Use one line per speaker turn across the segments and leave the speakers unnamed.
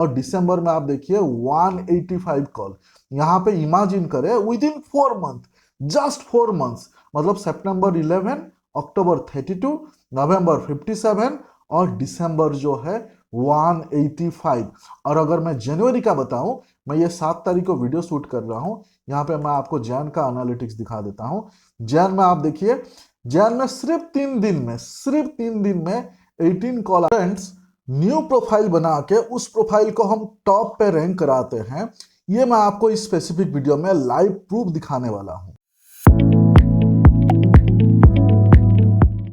और दिसंबर में आप देखिए 185 कॉल। यहाँ पे इमेजिन करें with in 4 month, just 4 months, मतलब सितंबर 11, अक्टूबर 32, नवंबर 57 और दिसंबर जो है 185। और अगर मैं जनवरी का बताऊं, मैं ये 7 तारीख को वीडियो शूट कर रहा हूं। यहाँ पे मैं आपको जैन का एनालिटिक्स दिखा देता हूं। जैन में आप देखिए, जैन में सिर्फ 3 दिन में 18 कॉल। फ्रेंड्स, न्यू प्रोफाइल बना के उस प्रोफाइल को हम टॉप पे रैंक कराते हैं। ये मैं आपको इस स्पेसिफिक वीडियो में लाइव प्रूफ दिखाने वाला हूं।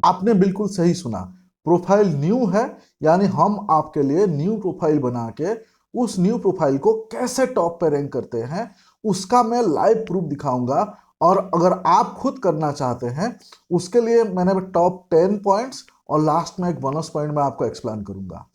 आपने बिल्कुल सही सुना, प्रोफाइल न्यू है, यानी हम आपके लिए न्यू प्रोफाइल बना के उस न्यू प्रोफाइल को कैसे टॉप पे रैंक करते हैं उसका मैं लाइव प्रूफ दिखाऊंगा। और अगर आप खुद करना चाहते हैं उसके लिए मैंने टॉप 10 पॉइंट्स और लास्ट में एक बोनस पॉइंट मैं आपको एक्सप्लेन करूंगा।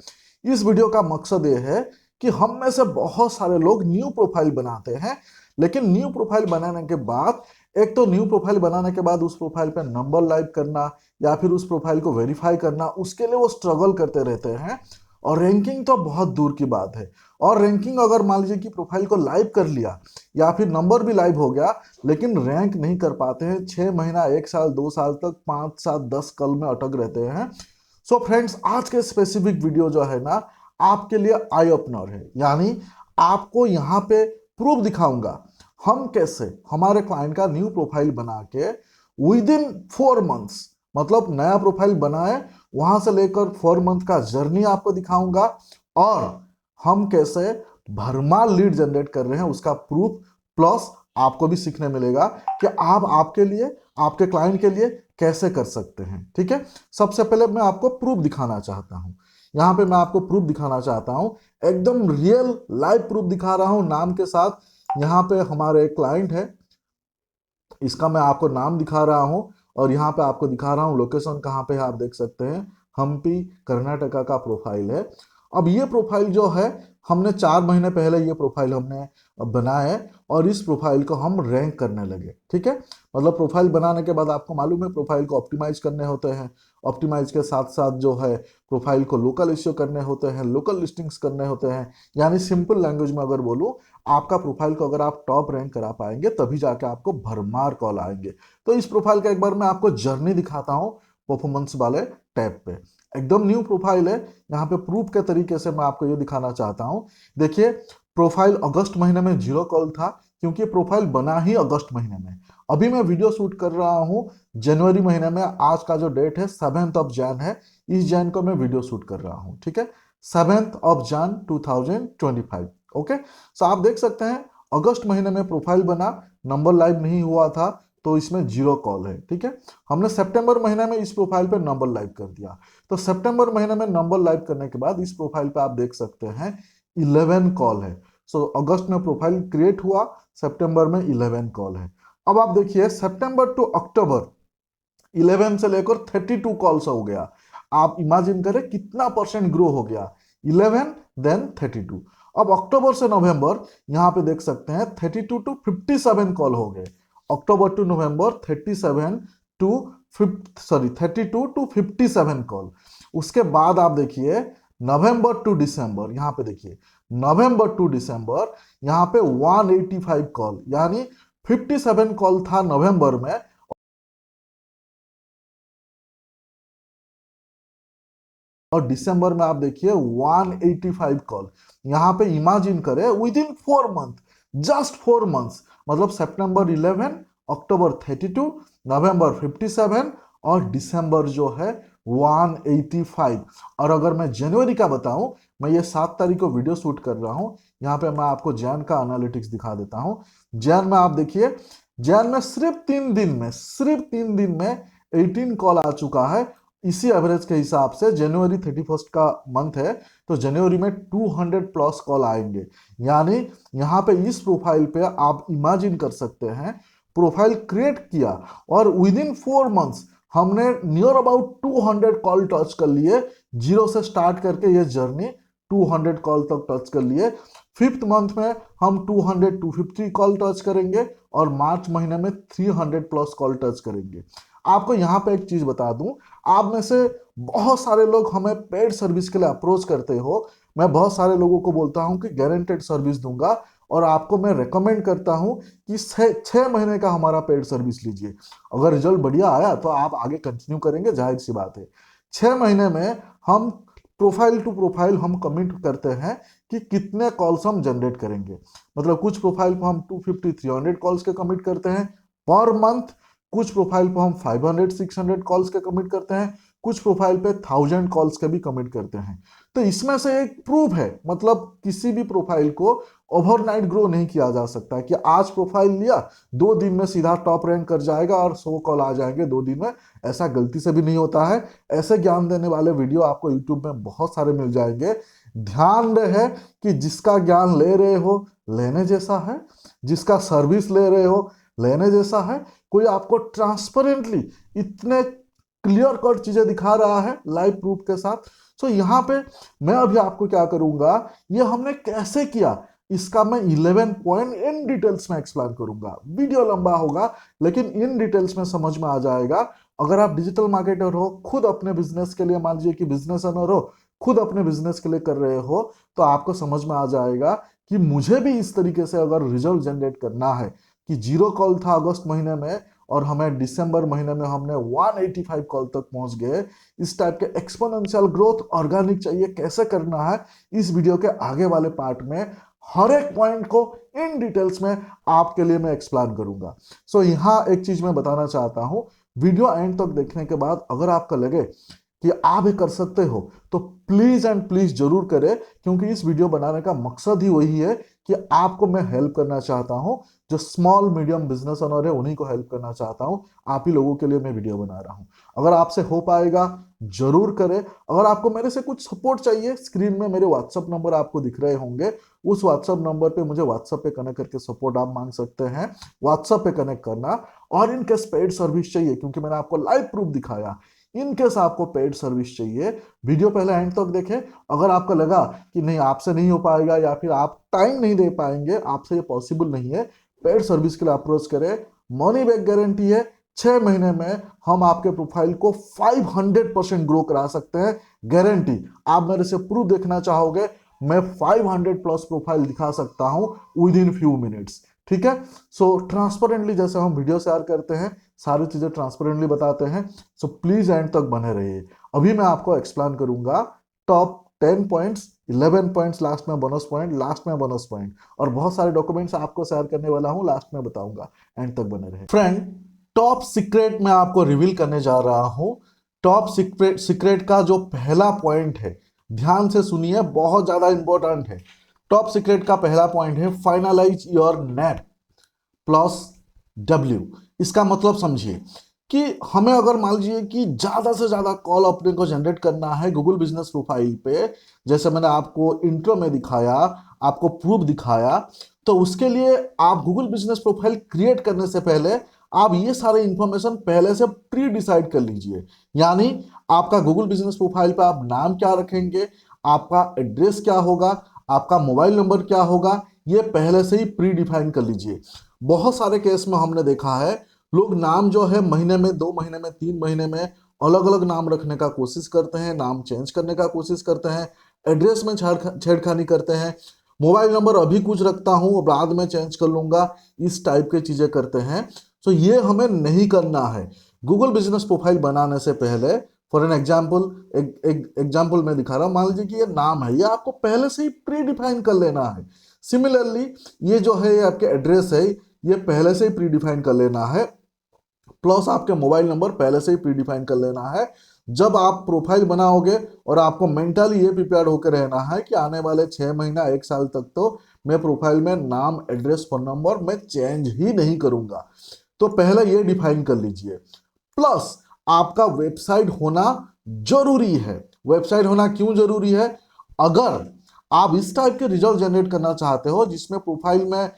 इस वीडियो का मकसद ये है कि हम में से बहुत सारे लोग न्यू प्रोफाइल बनाते हैं, लेकिन न्यू प्रोफाइल बनाने के बाद, एक तो न्यू प्रोफाइल बनाने के बाद उस प्रोफाइल पे नंबर लाइव करना या फिर उस प्रोफाइल को वेरीफाई करना, उसके लिए वो स्ट्रगल करते रहते हैं। और रैंकिंग तो बहुत दूर की बात है। और रैंकिंग अगर मान लीजिए कि प्रोफाइल को लाइव कर लिया या फिर नंबर भी लाइव हो गया, लेकिन रैंक नहीं कर पाते हैं, 6 महीना, 1 साल, 2 साल तक, 5, 7, 10 कल में अटक रहते हैं। सो फ्रेंड्स, आज के स्पेसिफिक वीडियो जो है ना, आपके लिए आई ओपनर है। यानी आपको यहाँ पे प्रूफ दिखाऊंगा हम कैसे हमारे क्लाइंट का न्यू प्रोफाइल बना के विद इन 4 मंथ्स, मतलब नया प्रोफाइल बनाए वहां से लेकर 4 मंथ का जर्नी आपको दिखाऊंगा। और हम कैसे भरमार लीड जनरेट कर रहे हैं उसका प्रूफ, प्लस आपको भी सीखने मिलेगा कि आप आपके लिए, आपके क्लाइंट के लिए कैसे कर सकते हैं। ठीक है, सबसे पहले मैं आपको प्रूफ दिखाना चाहता हूं। यहाँ पे मैं आपको प्रूफ दिखाना चाहता हूं, एकदम रियल लाइव प्रूफ दिखा रहा हूं नाम के साथ। यहाँ पे हमारे क्लाइंट है, इसका मैं आपको नाम दिखा रहा हूँ और यहाँ पे आपको दिखा रहा हूँ लोकेशन कहाँ पे है, आप देख सकते हैं हम्पी कर्नाटका का प्रोफाइल है। अब ये प्रोफाइल जो है, हमने 4 महीने पहले ये प्रोफाइल हमने बनाया है और इस प्रोफाइल को हम रैंक करने लगे। ठीक है, मतलब प्रोफाइल बनाने के बाद आपको मालूम है प्रोफाइल को ऑप्टिमाइज करने होते हैं, ऑप्टिमाइज के साथ साथ जो है प्रोफाइल को लोकल इश्यू करने होते हैं, लोकल लिस्टिंग्स करने होते हैं। यानी सिंपल लैंग्वेज में अगर बोलूँ, आपका प्रोफाइल को अगर आप टॉप रैंक करा पाएंगे तभी जाके आपको भरमार कॉल आएंगे। तो इस प्रोफाइल का एक बार मैं आपको जर्नी दिखाता हूँ परफॉर्मेंस वाले टैब पे। एकदम न्यू प्रोफाइल है, यहाँ पे प्रूफ के तरीके से मैं आपको ये दिखाना चाहता हूँ। देखिए, प्रोफाइल अगस्त महीने में 0 कॉल था, क्योंकि प्रोफाइल बना ही अगस्त महीने में। अभी मैं वीडियो शूट कर रहा हूँ जनवरी महीने में, आज का जो डेट है 7 है, इस जैन को मैं वीडियो शूट कर रहा हूँ। ठीक है, 7 2025। ओके, सो आप देख सकते हैं अगस्त महीने में प्रोफाइल बना, नंबर लाइव नहीं हुआ था, तो इसमें 0 कॉल है। ठीक है, हमने सितंबर महीने में इस प्रोफाइल पे नंबर लाइव कर दिया। तो सितंबर महीने में नंबर लाइव करने के बाद इस प्रोफाइल पे आप देख सकते हैं 11 कॉल है। सो अगस्त में प्रोफाइल क्रिएट हुआ, सितंबर में 11 कॉल है। अब आप देखिए सितंबर टू अक्टूबर 11 से लेकर 32 कॉल्स हो गया। आप इमेजिन करें कितना परसेंट ग्रो हो गया, 11 देन 32। अब अक्टूबर से नवंबर, यहाँ पे देख सकते हैं 32 टू 57 कॉल हो गए। अक्टूबर टू नवंबर 32 टू 57 कॉल। उसके बाद आप देखिए नवंबर टू दिसंबर, यहाँ पे देखिए नवंबर टू दिसंबर, यहाँ पे 185 कॉल, यानी 57 कॉल था नवंबर में और दिसंबर में आप देखिए 185 कॉल। यहाँ पे इमेजिन करें with in 4 month, just 4 months, मतलब सितंबर 11, अक्टूबर 32, नवंबर 57 और दिसंबर जो है 185। और अगर मैं जनवरी का बताऊं, मैं ये 7 तारीख को वीडियो शूट कर रहा हूं। यहाँ पे मैं आपको जैन का एनालिटिक्स दिखा देता हूं। जैन में आप देखिए, जैन में सिर्फ 3 दिन में 18 कॉल आ चुका है। इसी एवरेज के हिसाब से जनवरी 31 का मंथ है, तो जनवरी में 200 प्लस कॉल आएंगे। यानी यहाँ पे इस प्रोफाइल पे आप इमेजिन कर सकते हैं, प्रोफाइल क्रिएट किया और विद इन 4 मंथ्स हमने नियर अबाउट 200 कॉल टच कर लिए। 0 से स्टार्ट करके ये जर्नी 200 कॉल तक टच कर लिए। 5th मंथ में हम 250 कॉल टच करेंगे और मार्च महीने में 300 प्लस कॉल टच करेंगे। आपको यहाँ पे एक चीज बता दूं, आप में से बहुत सारे लोग हमें पेड सर्विस के लिए अप्रोच करते हो, मैं बहुत सारे लोगों को बोलता हूं कि गारंटेड सर्विस दूंगा, और आपको मैं रेकमेंड करता हूं कि 6 महीने का हमारा पेड सर्विस लीजिए। अगर रिजल्ट बढ़िया आया तो आप आगे कंटिन्यू करेंगे, जाहिर सी बात है। 6 महीने में हम प्रोफाइल टू प्रोफाइल हम कमिट करते हैं कि कितने कॉल्स हम जनरेट करेंगे। मतलब कुछ प्रोफाइल पर हम 250-300 कॉल्स के कमिट करते हैं पर मंथ, कुछ प्रोफाइल पर हम 500-600 कॉल्स के कमिट करते हैं, कुछ प्रोफाइल पे 1000 कॉल्स के भी कमिट करते हैं। तो इसमें से एक प्रूफ है, मतलब किसी भी प्रोफाइल को ओवरनाइट ग्रो नहीं किया जा सकता कि आज प्रोफाइल लिया 2 दिन में सीधा टॉप रैंक कर जाएगा और 100 कॉल आ जाएंगे 2 दिन में। ऐसा गलती से भी नहीं होता है। ऐसे ज्ञान देने वाले वीडियो आपको यूट्यूब में बहुत सारे मिल जाएंगे। ध्यान रहे कि जिसका ज्ञान ले रहे हो लेने जैसा है, जिसका सर्विस ले रहे हो लेने जैसा है। कोई आपको ट्रांसपेरेंटली इतने क्लियर कट चीजें दिखा रहा है लाइव प्रूफ के साथ। सो यहाँ पे मैं अभी आपको क्या करूंगा, ये हमने कैसे किया इसका मैं 11 पॉइंट इन डिटेल्स में एक्सप्लेन करूंगा। वीडियो लंबा होगा लेकिन इन डिटेल्स में समझ में आ जाएगा। अगर आप डिजिटल मार्केटर हो, खुद अपने बिजनेस के लिए, मान लीजिए कि बिजनेस ओनर हो, खुद अपने बिजनेस के लिए कर रहे हो, तो आपको समझ में आ जाएगा कि मुझे भी इस तरीके से अगर रिजल्ट जनरेट करना है कि 0 कॉल था अगस्त महीने में और हमें दिसंबर महीने में हमने 185 कॉल तक पहुंच गए। इस टाइप के एक्सपोनेंशियल ग्रोथ ऑर्गेनिक चाहिए, कैसे करना है इस वीडियो के आगे वाले पार्ट में हर एक पॉइंट को इन डिटेल्स में आपके लिए मैं एक्सप्लेन करूंगा। सो यहाँ एक चीज मैं बताना चाहता हूं, वीडियो एंड तक देखने के बाद अगर आपको लगे कि आप ये कर सकते हो तो प्लीज एंड प्लीज जरूर करें, क्योंकि इस वीडियो बनाने का मकसद ही वही है कि आपको मैं हेल्प करना चाहता हूं। जो स्मॉल मीडियम बिजनेस ओनर है उन्हीं को हेल्प करना चाहता हूं। आप ही लोगों के लिए मैं वीडियो बना रहा हूं। अगर आपसे हो पाएगा जरूर करें। अगर आपको मेरे से कुछ सपोर्ट चाहिए, स्क्रीन में मेरे व्हाट्सएप नंबर आपको दिख रहे होंगे, उस व्हाट्सएप नंबर पे मुझे व्हाट्सएप पे कनेक्ट करके सपोर्ट आप मांग सकते हैं। व्हाट्सएप पे कनेक्ट करना। और इनकेस पेड सर्विस चाहिए, क्योंकि मैंने आपको लाइव प्रूफ दिखाया, इनकेस आपको पेड सर्विस चाहिए, वीडियो पहले एंड तक देखें। अगर आपको लगा कि नहीं आपसे नहीं हो पाएगा या फिर आप टाइम नहीं दे पाएंगे, आपसे ये पॉसिबल नहीं है, पेड सर्विस के लिए अप्रोच करें। मनी बैक गारंटी है। 6 महीने में हम आपके प्रोफाइल को 500% ग्रो करा सकते हैं, गारंटी। आप मेरे से प्रूफ देखना चाहोगे, मैं 500 प्लस प्रोफाइल दिखा सकता हूं विद इन फ्यू मिनट्स। ठीक है। सो ट्रांसपेरेंटली जैसे हम वीडियो शेयर करते हैं, सारी चीजें ट्रांसपेरेंटली बताते हैं। सो प्लीज एंड तक बने रहिए। अभी मैं आपको एक्सप्लेन करूंगा टॉप 10 पॉइंट्स, 11 पॉइंट्स, लास्ट में बोनस पॉइंट, लास्ट में बोनस पॉइंट, और बहुत सारे डॉक्यूमेंट्स आपको शेयर करने वाला हूं, लास्ट में बताऊंगा। एंड तक बने रहे फ्रेंड। टॉप सीक्रेट मैं आपको रिवील करने जा रहा हूं। टॉप सीक्रेट का जो पहला पॉइंट है, ध्यान से सुनिए, बहुत ज्यादा इंपॉर्टेंट है। टॉप सीक्रेट का पहला पॉइंट है finalise your net plus W. इसका मतलब समझिए कि हमें अगर मान लीजिए कि ज्यादा से ज्यादा कॉल अपने को जनरेट करना है गूगल बिजनेस प्रोफाइल पे, जैसे मैंने आपको इंट्रो में दिखाया, आपको प्रूफ दिखाया, तो उसके लिए आप गूगल बिजनेस प्रोफाइल क्रिएट करने से पहले आप ये सारे इंफॉर्मेशन पहले से प्री डिसाइड कर लीजिए। यानी आपका गूगल बिजनेस प्रोफाइल पे आप नाम क्या रखेंगे, आपका एड्रेस क्या होगा, आपका मोबाइल नंबर क्या होगा, ये पहले से ही प्री डिफाइन कर लीजिए। बहुत सारे केस में हमने देखा है लोग नाम जो है महीने में, 2 महीने में, 3 महीने में अलग अलग नाम रखने का कोशिश करते हैं, नाम चेंज करने का कोशिश करते हैं, एड्रेस में छेड़खानी करते हैं, मोबाइल नंबर अभी कुछ रखता हूं बाद में चेंज कर लूंगा, इस टाइप के चीजें करते हैं। तो ये हमें नहीं करना है। गूगल बिजनेस प्रोफाइल बनाने से पहले, फॉर एन एग्जाम्पल, एग्जाम्पल मैं दिखा रहा हूं, मान लीजिए कि ये नाम है, ये आपको पहले से ही प्री डिफाइन कर लेना है। सिमिलरली ये जो है, ये आपके एड्रेस है, ये पहले से ही प्री डिफाइन कर लेना है, प्लस आपके मोबाइल नंबर पहले से ही प्री डिफाइन कर लेना है। जब आप प्रोफाइल बनाओगे, और आपको मेंटली ये प्रिपेयर होकर रहना है कि आने वाले 6 महीना 1 साल तक तो मैं प्रोफाइल में नाम, एड्रेस, फोन नंबर मैं चेंज ही नहीं करूंगा। तो पहले ये डिफाइन कर लीजिए। प्लस आपका वेबसाइट होना जरूरी है। वेबसाइट होना क्यों जरूरी है? अगर आप इस टाइप के रिजल्ट जनरेट करना चाहते हो जिसमें प्रोफाइल में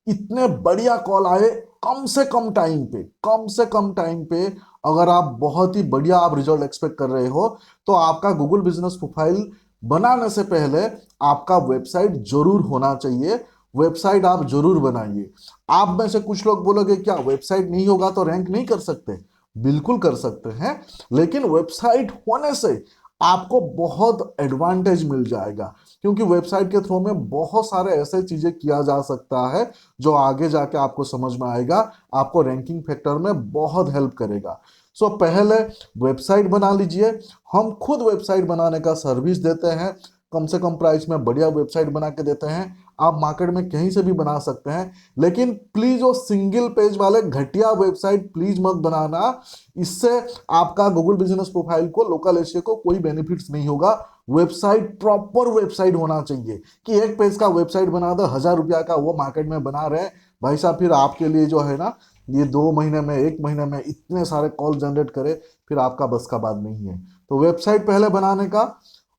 इतने बढ़िया कॉल आए कम से कम टाइम पे, कम से कम टाइम पे, अगर आप बहुत ही बढ़िया आप रिजल्ट एक्सपेक्ट कर रहे हो, तो आपका गूगल बिजनेस प्रोफाइल बनाने से पहले आपका वेबसाइट जरूर होना चाहिए। वेबसाइट आप जरूर बनाइए। आप में से कुछ लोग बोलोगे क्या वेबसाइट नहीं होगा तो रैंक नहीं कर सकते? बिल्कुल कर सकते हैं, लेकिन वेबसाइट होने से आपको बहुत एडवांटेज मिल जाएगा, क्योंकि वेबसाइट के थ्रू में बहुत सारे ऐसे चीजें किया जा सकता है जो आगे जाके आपको समझ में आएगा, आपको रैंकिंग फैक्टर में बहुत हेल्प करेगा। सो पहले वेबसाइट बना लीजिए। हम खुद वेबसाइट बनाने का सर्विस देते हैं, कम से कम प्राइस में बढ़िया वेबसाइट बना के देते हैं। आप मार्केट में कहीं से भी बना सकते हैं, लेकिन प्लीज वो सिंगल पेज वाले घटिया वेबसाइट प्लीज मत बनाना। इससे आपका गूगल बिजनेस प्रोफाइल को, लोकल एशिया को कोई बेनिफिट्स नहीं होगा। वेबसाइट प्रॉपर वेबसाइट होना चाहिए, कि एक पेज का वेबसाइट बना दो 1,000 रुपया का, वो मार्केट में बना रहे हैं भाई साहब, फिर आपके लिए जो है ना, ये 2 महीने में 1 महीने में इतने सारे कॉल जनरेट करे, फिर आपका बस का बात नहीं है। तो वेबसाइट पहले बनाने का,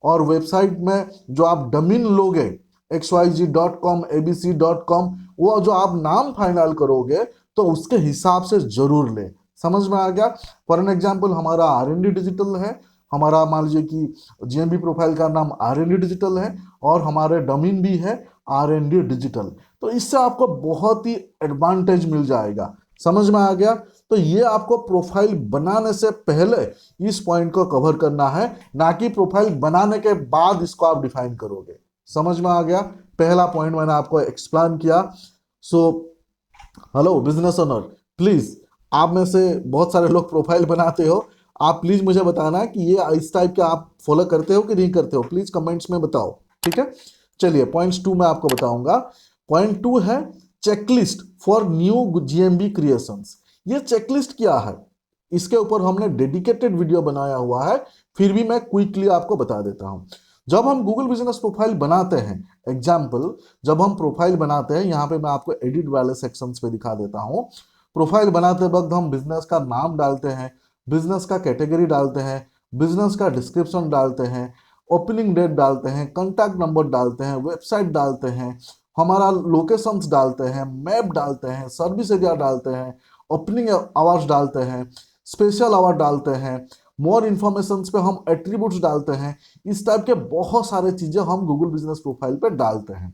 और वेबसाइट में जो आप डोमेन लोगे xyz.com abc.com, वो जो आप नाम फाइनल करोगे तो उसके हिसाब से जरूर ले। समझ में आ गया? फॉर एन एग्जाम्पल, हमारा R&D डिजिटल है, हमारा मान लीजिए कि GMB प्रोफाइल का नाम R&D डिजिटल है, और हमारे डोमेन भी है R&D डिजिटल। तो इससे आपको बहुत ही एडवांटेज मिल जाएगा। समझ में आ गया? तो ये आपको प्रोफाइल बनाने से पहले इस पॉइंट को कवर करना है, ना कि प्रोफाइल बनाने के बाद इसको आप डिफाइन करोगे। समझ में आ गया? पहला पॉइंट मैंने आपको एक्सप्लेन किया। So hello business owner, please, आप में से बहुत सारे लोग प्रोफाइल बनाते हो, आप प्लीज मुझे बताना कि ये इस टाइप के आप फॉलो करते हो कि नहीं करते हो, प्लीज कमेंट्स में बताओ। ठीक है, चलिए पॉइंट्स 2 मैं आपको बताऊंगा। पॉइंट 2 है checklist for new GMB creations. ये चेकलिस्ट क्या है, इसके ऊपर हमने डेडिकेटेड वीडियो बनाया हुआ है, फिर भी मैं क्विकली आपको बता देता हूं। जब हम गूगल बिजनेस प्रोफाइल बनाते हैं, एग्जाम्पल, जब हम प्रोफाइल बनाते हैं, यहाँ पे मैं आपको एडिट वाले सेक्शंस पे दिखा देता हूँ। प्रोफाइल बनाते वक्त हम बिजनेस का नाम डालते हैं, बिजनेस का कैटेगरी डालते हैं, बिजनेस का डिस्क्रिप्शन डालते हैं, ओपनिंग डेट डालते हैं, कॉन्टैक्ट नंबर डालते हैं, वेबसाइट डालते हैं, हमारा लोकेशंस डालते हैं, मैप डालते हैं, सर्विस एरिया डालते हैं, ओपनिंग आवर्स डालते हैं, स्पेशल आवर डालते हैं, मोर इन्फॉर्मेशन पे हम एट्रीब्यूट्स डालते हैं। इस टाइप के बहुत सारे चीजें हम गूगल बिजनेस प्रोफाइल पे डालते हैं।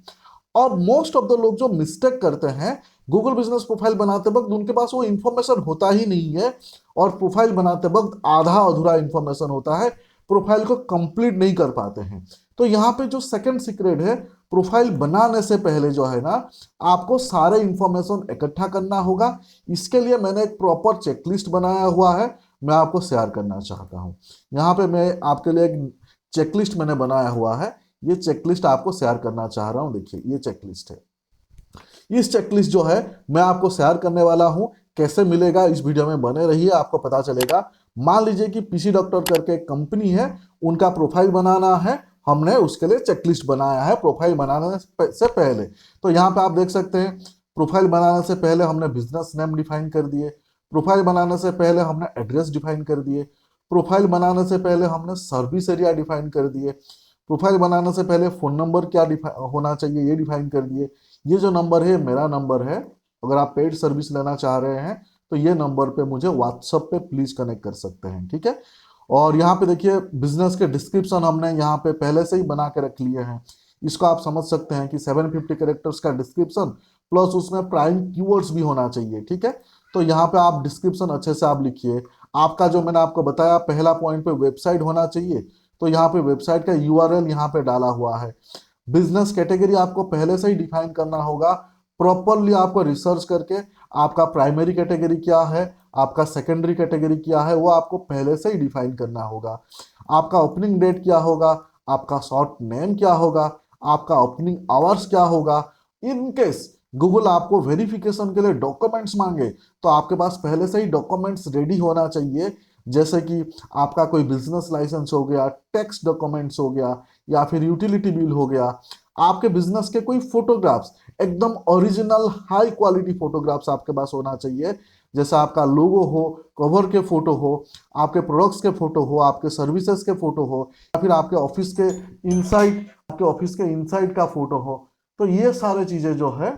और मोस्ट ऑफ द लोग जो मिस्टेक करते हैं गूगल बिजनेस प्रोफाइल बनाते वक्त, उनके पास वो इंफॉर्मेशन होता ही नहीं है, और प्रोफाइल बनाते वक्त आधा अधूरा इंफॉर्मेशन होता है, प्रोफाइल को कंप्लीट नहीं कर पाते हैं। तो यहाँ पे जो सेकंड सीक्रेट है, प्रोफाइल बनाने से पहले जो है ना, आपको सारे इंफॉर्मेशन इकट्ठा करना होगा। इसके लिए मैंने एक प्रॉपर चेकलिस्ट बनाया हुआ है, मैं आपको शेयर करना चाहता हूँ। यहाँ पे मैं आपके लिए एक चेकलिस्ट मैंने बनाया हुआ है, ये चेकलिस्ट आपको शेयर करना चाह रहा हूँ। देखिए ये चेकलिस्ट है, इस चेकलिस्ट जो है मैं आपको शेयर करने वाला हूं। कैसे मिलेगा, इस वीडियो में बने रहिए, आपको पता चलेगा। मान लीजिए कि PC डॉक्टर करके एक कंपनी है, उनका प्रोफाइल बनाना है, हमने उसके लिए चेकलिस्ट बनाया है प्रोफाइल बनाने से पहले। तो यहाँ पे आप देख सकते हैं, प्रोफाइल बनाने से पहले हमने बिजनेस नेम डिफाइन कर दिए, प्रोफाइल बनाने से पहले हमने एड्रेस डिफाइन कर दिए, प्रोफाइल बनाने से पहले हमने सर्विस एरिया डिफाइन कर दिए, प्रोफाइल बनाने से पहले फोन नंबर क्या होना चाहिए ये डिफाइन कर दिए। ये जो नंबर है मेरा नंबर है, अगर आप पेड सर्विस लेना चाह रहे हैं तो ये नंबर पे मुझे व्हाट्सएप पे प्लीज कनेक्ट कर सकते हैं। ठीक है, और यहाँ पे देखिए बिजनेस के डिस्क्रिप्शन हमने यहाँ पे पहले से ही बना के रख लिए हैं। इसको आप समझ सकते हैं कि 750 कैरेक्टर्स का डिस्क्रिप्शन प्लस उसमें प्राइम कीवर्ड्स भी होना चाहिए। ठीक है, तो यहाँ पे आप डिस्क्रिप्शन अच्छे से आप लिखिए। आपका जो मैंने आपको बताया पहला पॉइंट पे वेबसाइट होना चाहिए, तो यहाँ पे वेबसाइट का URL यहाँ पे डाला हुआ है। बिजनेस कैटेगरी आपको पहले से ही डिफाइन करना होगा, प्रॉपरली आपको रिसर्च करके आपका प्राइमरी कैटेगरी क्या है, आपका सेकेंडरी कैटेगरी क्या है, वो आपको पहले से ही डिफाइन करना होगा। आपका ओपनिंग डेट क्या होगा, आपका शॉर्ट नेम क्या होगा, आपका ओपनिंग आवर्स क्या होगा। इन केस गूगल आपको वेरिफिकेशन के लिए डॉक्यूमेंट्स मांगे, तो आपके पास पहले से ही डॉक्यूमेंट्स रेडी होना चाहिए, जैसे कि आपका कोई बिजनेस लाइसेंस हो गया, टैक्स डॉक्यूमेंट्स हो गया, या फिर यूटिलिटी बिल हो गया। आपके बिजनेस के कोई फोटोग्राफ्स, एकदम ओरिजिनल हाई क्वालिटी फोटोग्राफ्स आपके पास होना चाहिए, जैसे आपका लोगो हो, कवर के फोटो हो, आपके प्रोडक्ट्स के फोटो हो, आपके सर्विसेज के फोटो हो, या फिर आपके ऑफिस के इनसाइड, आपके ऑफिस के इनसाइड का फोटो हो। तो ये सारे चीजें जो है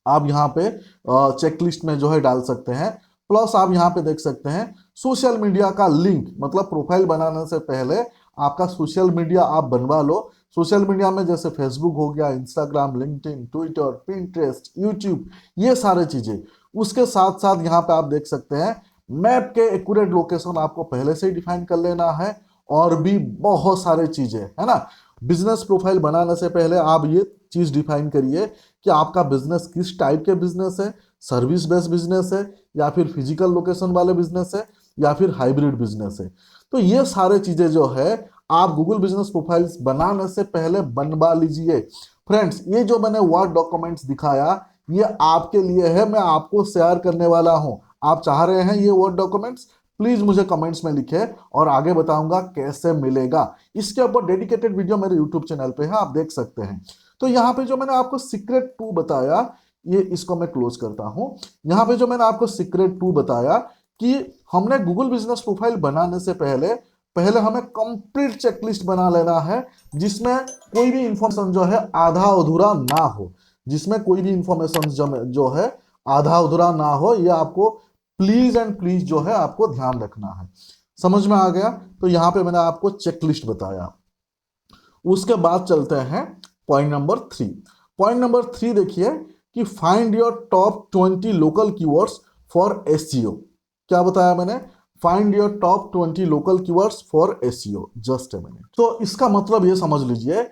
आप यहाँ पे चेकलिस्ट में जो है डाल सकते हैं। प्लस आप यहाँ पे देख सकते हैं सोशल मीडिया का लिंक, मतलब प्रोफाइल बनाने से पहले आपका सोशल मीडिया आप बनवा लो। सोशल मीडिया में जैसे फेसबुक हो गया, Instagram, LinkedIn, Twitter, Pinterest, YouTube, ये सारे चीजें। उसके साथ साथ यहाँ पे आप देख सकते हैं मैप के एक्यूरेट लोकेशन आपको पहले से ही डिफाइन कर लेना है, और भी बहुत सारे चीजें है ना। बिजनेस प्रोफाइल बनाने से पहले आप ये चीज डिफाइन करिए कि आपका बिजनेस किस टाइप के बिजनेस है, सर्विस बेस्ड बिजनेस है या फिर फिजिकल लोकेशन वाले बिजनेस है या फिर हाइब्रिड बिजनेस है। तो ये सारे चीजें जो है आप गूगल बिजनेस प्रोफाइल्स बनाने से पहले बनवा लीजिए। फ्रेंड्स, ये जो मैंने वर्ड डॉक्यूमेंट्स दिखाया ये आपके लिए है, मैं आपको शेयर करने वाला हूं। आप चाह रहे हैं ये वर्ड डॉक्यूमेंट्स, प्लीज मुझे कमेंट्स में लिखे और आगे बताऊंगा कैसे मिलेगा। इसके ऊपर डेडिकेटेड वीडियो मेरे यूट्यूब चैनल पे है, आप देख सकते हैं। तो यहाँ पे जो मैंने आपको सीक्रेट 2 बताया, ये इसको मैं क्लोज करता हूं। यहाँ पे जो मैंने आपको सीक्रेट 2 बताया कि हमने गूगल बिजनेस प्रोफाइल बनाने से पहले पहले हमें कंप्लीट चेकलिस्ट बना लेना है, जिसमें कोई भी इंफॉर्मेशन जो है आधा अधूरा ना हो, जिसमें कोई भी इंफॉर्मेशन जो है आधा अधूरा ना हो। ये आपको प्लीज एंड प्लीज जो है आपको ध्यान रखना है। समझ में आ गया? तो यहां पे मैंने आपको चेकलिस्ट बताया। उसके बाद चलते हैं पॉइंट नंबर 3। पॉइंट नंबर 3 देखिए कि find your top 20 local keywords for SEO. क्या बताया मैंने? Find your top 20 local keywords for SEO. Just a minute. तो इसका मतलब ये समझ लीजिए,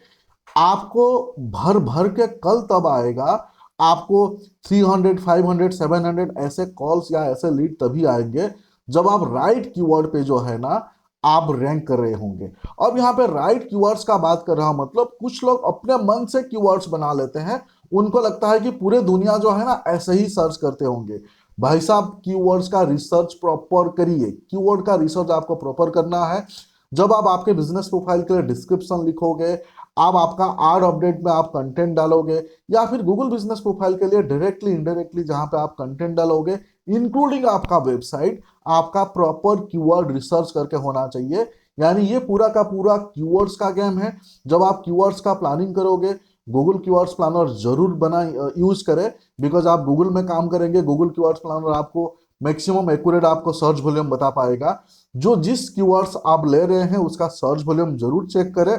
आपको भर भर के कल तब आएगा, आपको 300 500 700 ऐसे कॉल्स या ऐसे लीड तभी आएंगे जब आप राइट कीवर्ड पे जो है ना आप रैंक कर रहे होंगे। अब यहाँ पे राइट कीवर्ड्स का बात कर रहा हूं, मतलब कुछ लोग अपने मन से कीवर्ड्स बना लेते हैं, उनको लगता है कि पूरे दुनिया जो है ना ऐसे ही सर्च करते होंगे। भाई साहब, कीवर्ड्स का रिसर्च प्रॉपर करिए, कीवर्ड का रिसर्च आपको प्रॉपर करना है। जब आप आपके बिजनेस प्रोफाइल के लिए डिस्क्रिप्शन लिखोगे, आप आपका आड अपडेट में आप कंटेंट डालोगे, या फिर गूगल बिजनेस प्रोफाइल के लिए डायरेक्टली इनडायरेक्टली जहां पे आप कंटेंट डालोगे, इंक्लूडिंग आपका वेबसाइट, आपका प्रॉपर कीवर्ड रिसर्च करके होना चाहिए। यानी ये पूरा का पूरा कीवर्ड्स का गेम है। जब आप कीवर्ड्स का प्लानिंग करोगे, गूगल कीवर्ड्स प्लानर जरूर बना यूज करें, बिकॉज आप गूगल में काम करेंगे, गूगल कीवर्ड्स प्लानर आपको मैक्सिमम एक्यूरेट आपको सर्च वॉल्यूम बता पाएगा। जो जिस कीवर्ड्स आप ले रहे हैं उसका सर्च वॉल्यूम जरूर चेक करें।